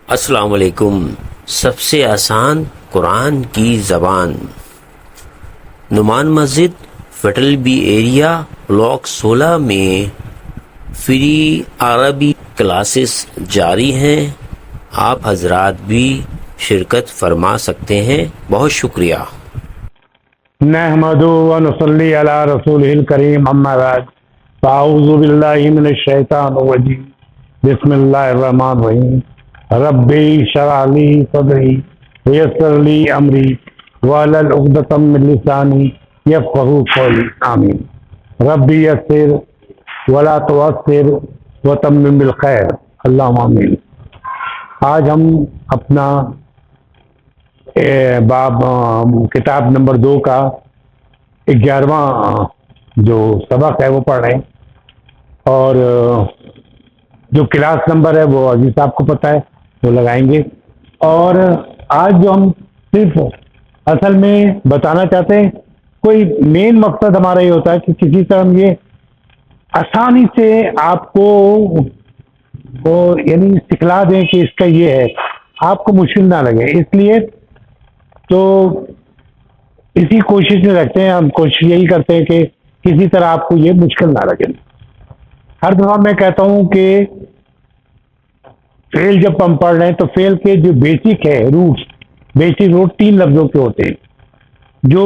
अस्सलाम वालेकुम। सबसे आसान कुरान की ज़बान। नुमान मस्जिद फेडरल बी एरिया ब्लॉक 16 में फ्री अरबी क्लासेस जारी हैं। आप हजरात भी शिरकत फरमा सकते हैं। बहुत शुक्रिया। नहमदु व नुसल्ली अला रसूलिल करीम अम्मा बाद फाऊज़ु बिल्लाहि मिनश शैतानिर रजीम बिस्मिल्लाहिर रहमानिर रहीम रब्बी इश्रह ली सदरी वयस्सिर ली अमरी वहलुल उक़दतम मिन लिसानी यफ़क़हू क़ौली आमीन। रब्बी यस्सिर वला तुअस्सिर व तम्मिम बिल खैर अल्लाहुम्मा आमीन। आज हम अपना किताब नंबर 2 का 11वां जो सबक है वो पढ़ रहे हैं और जो क्लास नंबर है वो अजीज साहब को पता है, वो लगाएंगे। और आज जो हम सिर्फ असल में बताना चाहते हैं, कोई मेन मकसद हमारा ये होता है कि किसी तरह हम ये आसानी से आपको यानी सिखला दें कि इसका ये है, आपको मुश्किल ना लगे। इसलिए तो इसी कोशिश में रखते हैं, हम कोशिश यही करते हैं कि किसी तरह आपको ये मुश्किल ना लगे। हर दफा मैं कहता हूं कि फेल जब हम पढ़ रहे हैं तो फेल के जो बेसिक है रूट्स, बेसिक रूट 3 लफ्जों के होते हैं। जो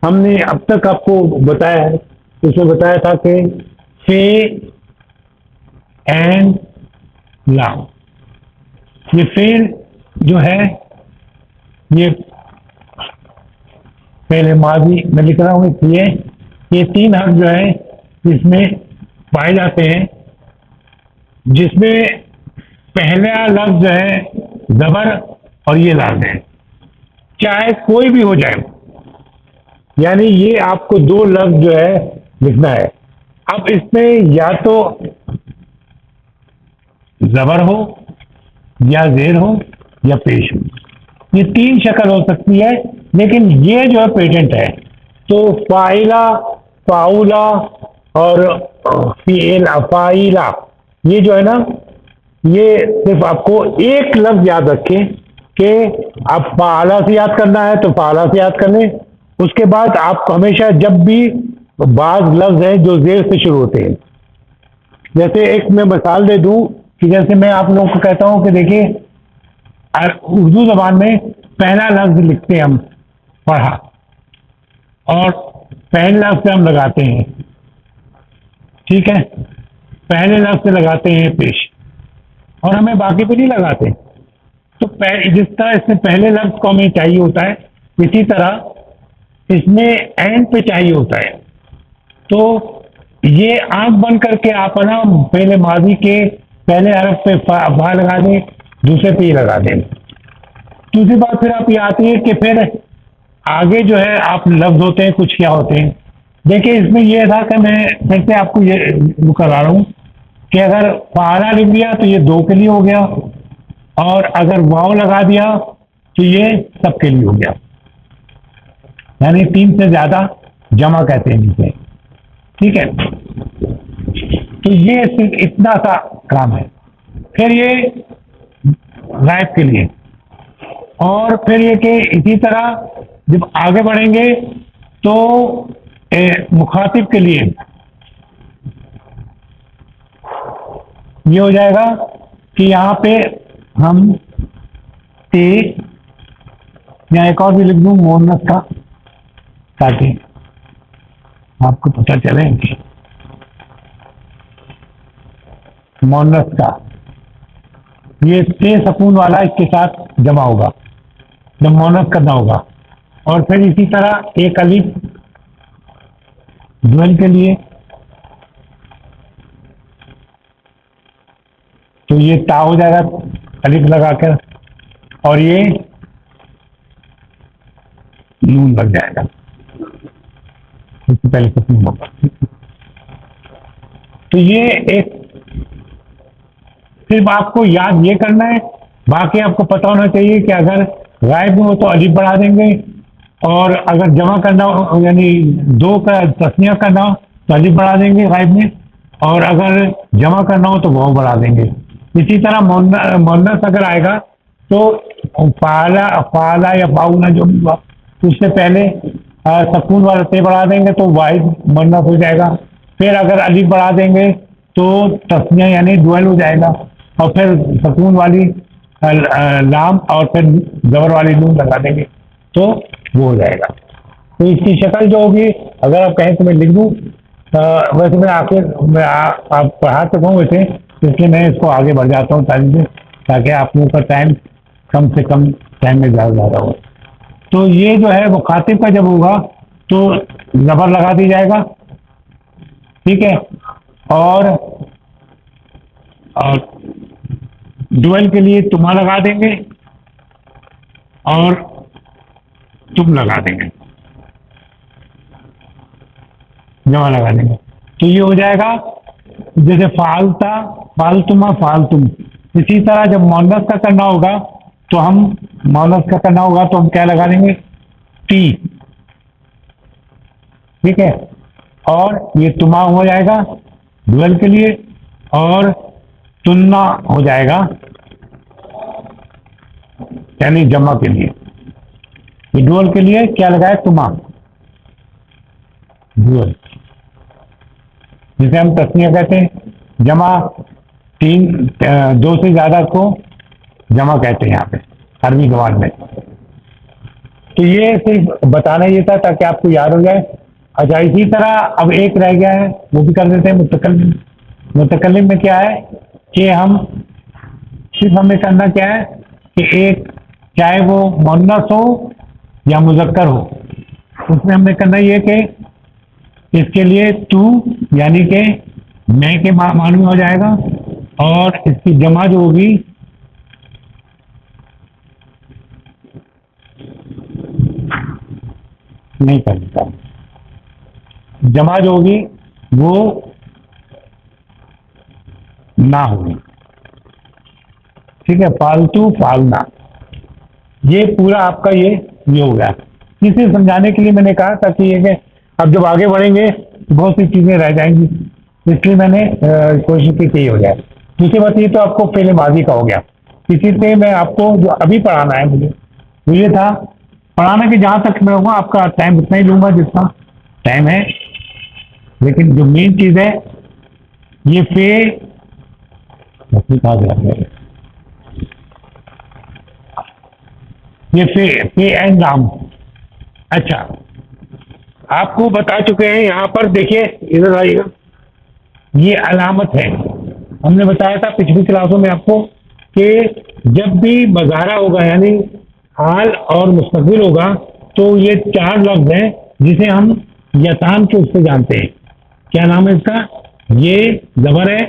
हमने अब तक आपको बताया है, उसमें बताया था कि फे एंड ला। ये फेल जो है ये पहले माजी में लिख रहा हूँ, इसलिए ये 3 हर्फ जो है इसमें पाए जाते हैं, जिसमें पहला लफ्ज जो है जबर और ये लाज है, चाहे कोई भी हो जाए। यानी ये आपको 2 लफ्ज जो है लिखना है। अब इसमें या तो जबर हो या जेर हो या पेश हो, ये 3 शक्ल हो सकती है, लेकिन ये जो है पेटेंट है। तो फाइला, फाउला और फीला, फाइला, ये जो है ना, ये सिर्फ आपको एक लफ्ज याद रखें कि आप फाला से याद करना है तो फाला से याद कर लें। उसके बाद आप हमेशा जब भी बाज लफ्ज है जो जेर से शुरू होते हैं, जैसे एक मैं मिसाल दे दूं कि जैसे मैं आप लोगों को कहता हूं कि देखिए उर्दू जबान में पहला लफ्ज लिखते हैं हम पढ़ा, और पहले लफ्ज से हम लगाते हैं, ठीक है, पहले लफ्ज से लगाते हैं पेश, और हमें बाकी पे नहीं लगाते। तो जिस तरह इसमें पहले लफ्ज को हमें चाहिए होता है, इसी तरह इसमें एंड पे चाहिए होता है। तो ये आंख बंद करके आप ना पहले माजी के पहले हरफ पे फा लगा दें, दूसरे पे लगा दें। दूसरी बात फिर आप ये आती है कि फिर आगे जो है आप लफ्ज होते हैं, कुछ क्या होते हैं। देखिए इसमें यह था कि मैं फिर से आपको ये करा रहा हूँ कि अगर फाला लिख दिया तो ये 2 के लिए हो गया, और अगर वाव लगा दिया तो ये सबके लिए हो गया, यानी 3 से ज्यादा जमा कहते हैं इसे, ठीक है। तो ये सिर्फ इतना सा काम है। फिर ये गायब के लिए, और फिर ये कि इसी तरह जब आगे बढ़ेंगे तो मुखातिब के लिए ये हो जाएगा कि यहाँ पे हम ते या एक और भी लिख दूँ मोहम्मद का, ताकि आपको पता चले कि मोहम्मद का ये ते सकून वाला इसके साथ जमा होगा जब मोहम्मद करना होगा। और फिर इसी तरह एक अलिफ ड्वेल के लिए, तो ये ता हो जाएगा अलिफ लगाकर, और ये नून लग जाएगा, इससे पहले सकून होगा। तो ये एक सिर्फ आपको याद ये करना है, बाकी आपको पता होना चाहिए कि अगर गायब हो तो अलिफ बढ़ा देंगे, और अगर जमा करना हो यानी 2 का तस्निया करना हो तो अलिफ बढ़ा देंगे गायब में, और अगर जमा करना हो तो वाव बढ़ा देंगे। इसी तरह मोहन्नस अगर आएगा तो फाला फाला या पाउला जो भी हुआ, उससे पहले सकून वाला ते बढ़ा देंगे तो वाहिद मुअन्नस हो जाएगा। फिर अगर अलिफ बढ़ा देंगे तो तस्निया यानी डुअल हो जाएगा। और फिर सकून वाली लाम और फिर जबर वाली नून लगा देंगे तो वो हो जाएगा। तो इसकी शक्ल जो होगी, अगर आप कहें तो मैं लिख दूँ, वैसे मैं आखिर मैं आप पढ़ा चुका हूँ वैसे, इसलिए मैं इसको आगे बढ़ जाता हूँ ताकि आप लोगों का टाइम कम से कम टाइम में ज़्यादा हो। तो ये जो है वो खातिब का जब होगा तो जबर लगा दी जाएगा, ठीक है। और डुअल के लिए तुमा लगा देंगे और तुम लगा देंगे, जमा लगा देंगे, तो ये हो जाएगा जैसे फालता फालतुमा फालतुम। इसी तरह जब मुअन्नस का करना होगा तो हम क्या लगा देंगे, टी, ठीक है। और ये तुमा हो जाएगा डुअल के लिए, और तुन्ना हो जाएगा यानी जमा के लिए। ये डुअल के लिए क्या लगाए, तुमा डुअल, जिसे हम तस्निया कहते हैं, जमा दो से ज्यादा को जमा कहते हैं यहाँ पे अरबी ज़बान में। तो ये सिर्फ बताना ये था ताकि आपको याद हो जाए। अच्छा, इसी तरह अब एक रह गया है, वो भी कर देते हैं मुतकल्लिम। मुतकल्लिम में क्या है कि हम सिर्फ हमें करना क्या है कि एक, चाहे वो मुअन्नस हो या मुज़क्कर हो, उसमें हमने करना ये कि इसके लिए तू यानी कि मैं के मानू में हो जाएगा, और इसकी जमा जो होगी नहीं कर सकता, जमा जो होगी वो ना होगी, ठीक है। फालतू फालना, ये पूरा आपका ये हो गया। इसे समझाने के लिए मैंने कहा था कि ये अब जब आगे बढ़ेंगे तो बहुत सी चीजें रह जाएंगी, इसलिए मैंने कोशिश की कि ये हो जाए। दूसरी बात ये तो आपको पहले माजी का हो गया। इसी से मैं आपको जो अभी पढ़ाना है मुझे वो ये था, पढ़ाना कि जहाँ तक मैं होगा आपका टाइम उतना ही लूंगा जितना टाइम है, लेकिन जो मेन चीज़ है ये फे एंड लाम। अच्छा, आपको बता चुके हैं, यहाँ पर देखिए इधर आइएगा, ये अलामत है। हमने बताया था पिछली क्लासों में आपको कि जब भी मज़ारा होगा यानी हाल और मुस्तक़बिल होगा तो ये चार लफ्ज हैं जिसे हम यतान के उससे जानते हैं। क्या नाम है इसका, ये ज़बर है,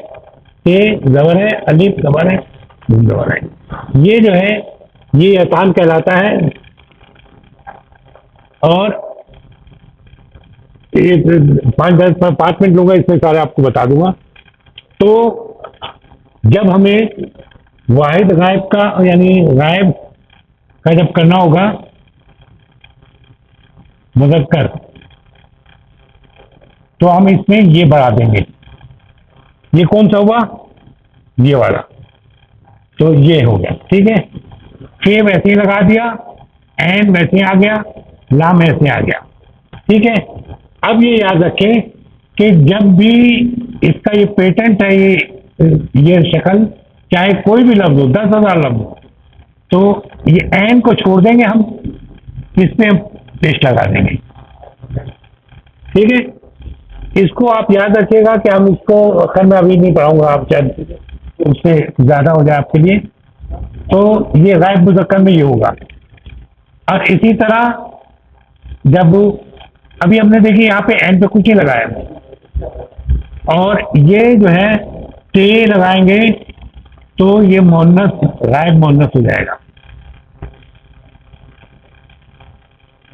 ते ज़बर है, अलिफ ज़बर है, नून ज़बर है। ये जो है ये यतान कहलाता है। और 5 मिनट लूँगा, इसमें सारे आपको बता दूंगा। तो जब हमें वाहिद गायब का यानी गायब का जब करना होगा मुज़क्कर, तो हम इसमें ये बढ़ा देंगे। ये कौन सा हुआ, ये वाला, तो ये हो गया, ठीक है। फे वैसे ही लगा दिया, एन वैसे ही आ गया, लाम ऐसे आ गया, ठीक है। अब ये याद रखें कि जब भी इसका ये पेटेंट है, ये शक्ल, चाहे कोई भी लफ्ज हो, 10,000 लफ्ज हो, तो ये एन को छोड़ देंगे हम, इसमें पेश लगा देंगे, ठीक है। इसको आप याद रखिएगा कि हम इसको अखर में अभी नहीं पढ़ाऊंगा, आप शायद उससे ज़्यादा हो जाए आपके लिए। तो ये गायब मुज़क्कर में ये होगा। और इसी तरह जब अभी हमने देखी यहाँ पे एन पे कुछ ही लगाया, और ये जो है ते लगाएंगे तो ये मुअन्नस गायब मुअन्नस हो जाएगा।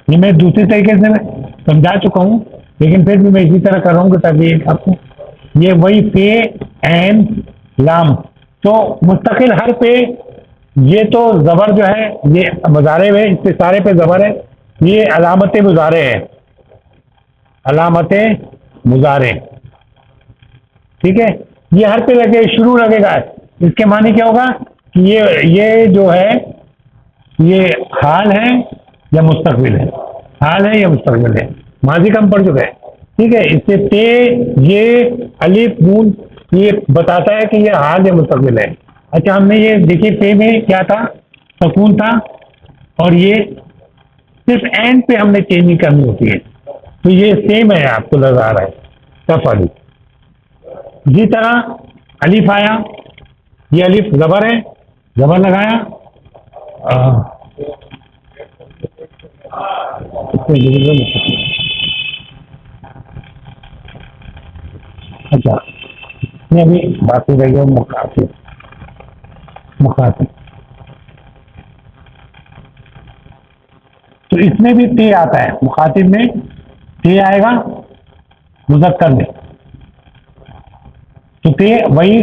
ये मैं दूसरे तरीके से मैं समझा चुका हूँ, लेकिन फिर भी मैं इसी तरह कर रहा हूँ ताकि आपको ये वही पे एन लाम, तो मुस्तकिल हर पे ये तो ज़बर जो है ये मुज़ारे में, इससे सारे पे ज़बर है, ये अलामत मुज़ारे है, अलामत मुज़ारे, ठीक है। ये हर पे लगे, शुरू लगेगा, इसके माने क्या होगा कि ये जो है ये हाल है या मुस्तकबिल है, हाल है या मुस्तकबिल है, माजी का हम पढ़ चुके हैं। ठीक है, इससे ते ये अलिफ नून ये बताता है कि ये हाल या मुस्तकबिल है। अच्छा, हमने ये देखिए पे में क्या था, सुकून था, और ये सिर्फ एंड पे हमने चेंज नहीं करनी होती है, तो ये सेम है, आपको नजर आ रहा है तफ अलिफ। इसी तरह अलिफ आया, ये अलिफ जबर है, जबर लगाया, अच्छा ये अभी बाकी रह गया मुखातिब, मुखातिब तो इसमें भी ते आता है, मुखातिब में ते आएगा मुज़क्कर में, तो ते वही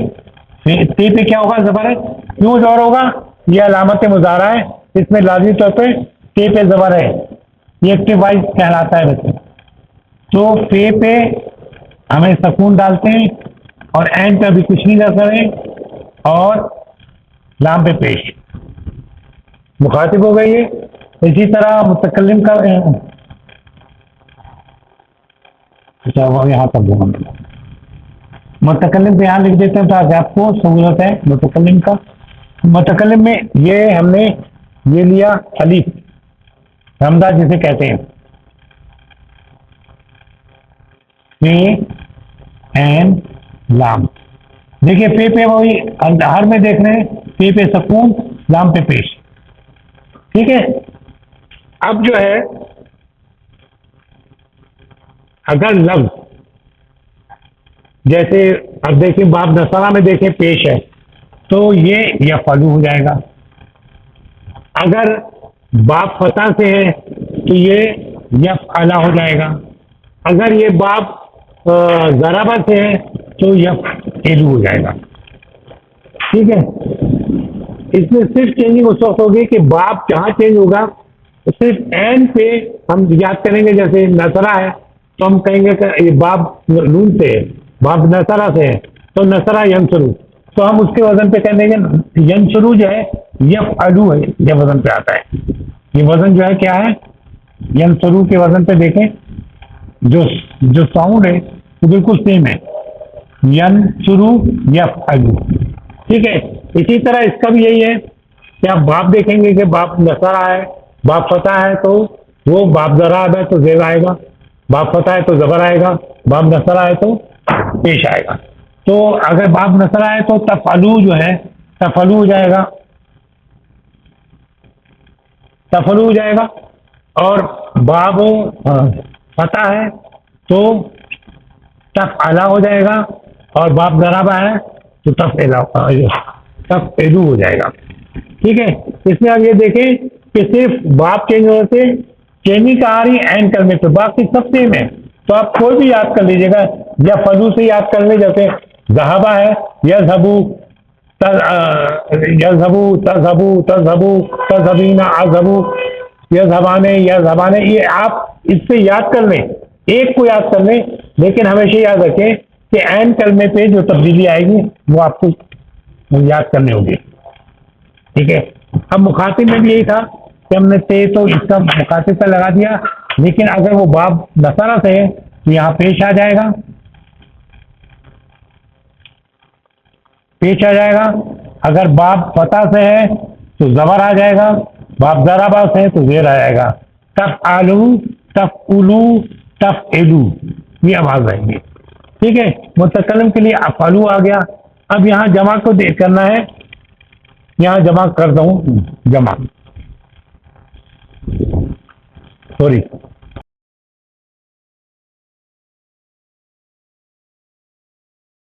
ते पे क्या होगा, जबर है, क्यों जबर होगा, ये अलामत मुजारा है, इसमें लाज़मी तौर पे ते पे जबर है, ये एक्टिव वाइज कहलाता है वैसे। तो पे हमें सुकून डालते हैं और एंड पे अभी कुछ नहीं कर करें, और लाम पे पेश, मुखातिब हो गई है। इसी तरह मुतकल्लिम का, अच्छा वो यहाँ तक दूंगा, मुतकल्लिम पे यहाँ लिख देते हैं ताकि आपको सहूलत है। मुतकल्लिम का, मुतकल्लिम में ये हमने ये लिया अलिफ हमदा जिसे कहते हैं, पे एंड लाम। देखिए पे वही हर में देख रहे हैं, पे सुकून, लाम पे पेश। ठीक है, अब जो है अगर लफ्ज जैसे अब देखिए बाब नसरा में देखें पेश है, तो ये यफअलु हो जाएगा। अगर बाब फता से है तो ये यफअला हो जाएगा। अगर ये बाब ज़राबा से है तो यफएलु हो जाएगा। ठीक है, इसमें सिर्फ चेंजिंग उस वक्त होगी कि बाब जहाँ चेंज होगा तो सिर्फ एंड पे हम याद करेंगे। जैसे नसरा है तो हम कहेंगे कि ये बाब नून से है, बाब नसरा से है, तो नसरा यंसरू, तो हम उसके वजन पे कह देंगे यंसरू जो है यफअलु है, ये वजन पे आता है। ये वजन जो है क्या है, यंसरू के वजन पे देखें, जो साउंड है वो बिल्कुल सेम है, यंसरू यफअलु। ठीक है, इसी तरह इसका भी यही है कि आप बाप देखेंगे कि बाप नसरा है, बाप फता है तो वो बाप ज़राब है तो जेर आएगा, बाप फता है तो जबर आएगा, बाप नसरा है तो पेश आएगा। तो अगर बाप नसरा है तो तफअलु जो है तफअलु हो जाएगा, तफअलु हो जाएगा। और बाब फता है तो तफअला हो जाएगा, और बाप ज़राबा है तो तफएलु हो जाएगा। ठीक है, इसमें आप ये देखें कि सिर्फ बाप चेंज होने से चेंजिंग आ रही है एंड करने पे, बाकी सब सेम है। तो आप कोई भी याद कर लीजिएगा, या फलू से याद कर ले, जैसे जहाबा है यज़हबू यज़हबू तज़हबू तज़हबू तज़हबीना अज़हबू यज़हबाने यज़हबाने, ये आप इससे याद कर लें, एक को याद कर लें, लेकिन हमेशा याद रखें कि एंड कलमे पे जो तब्दीली आएगी वो आपको याद करनी होगी। ठीक है, अब मुखातिब में भी यही था कि हमने ते तो इसका मुखातिब का लगा दिया, लेकिन अगर वो बाब नसरा से है तो यहाँ पेश आ जाएगा, पेश आ जाएगा। अगर बाब फता से है तो जबर आ जाएगा, बाब ज़राबा से है तो जेर आ जाएगा। तफ़अलु तफ़उलु तफ़एलु ये आवाज आएंगी। ठीक है, मुतकल्लिम के लिए अफ़अलु आ गया। अब यहाँ जमा को देख करना है, यहाँ जमा करता हूँ, जमा सॉरी